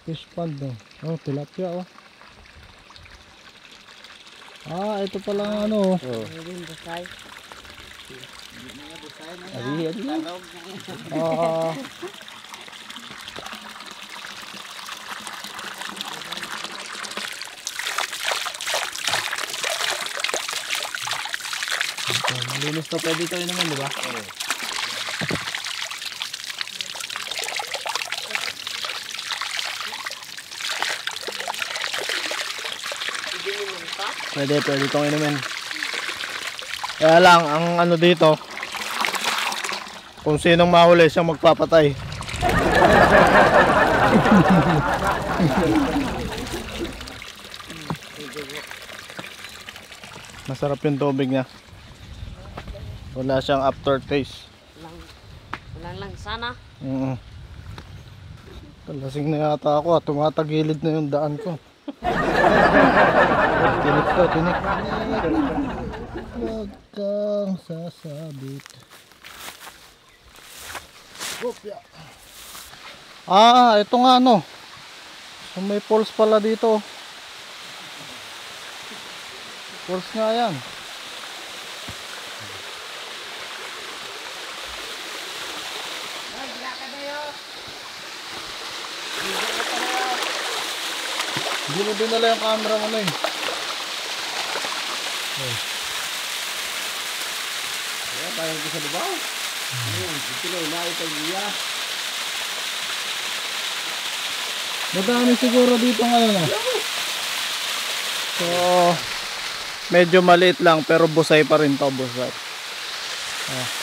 Fish pond oh. Oh, tilapia oh. Ah, ito pala ang ano oh. Ah. Malinis to, pwede tayo naman, di ba? Oo. Pwede itong inumin. Kaya lang, ang ano dito, kung sinong mahuli siyang magpapatay. Masarap yung tubig niya. Wala siyang aftertaste. Walang sana. Lasing na yata ako at tumatagilid na yung daan ko. Tinik to, tinik. Huwag kang sasabit. Ah, ito nga ano. So, may falls pala dito. Falls nga yan. Hindi mo dinala yung camera mo na eh. Kaya tayo ko sa Dubaw. Ito na ito niya. Madami siguro dito ngayon ah. So, medyo maliit lang pero busay pa rin to, busay. Ah.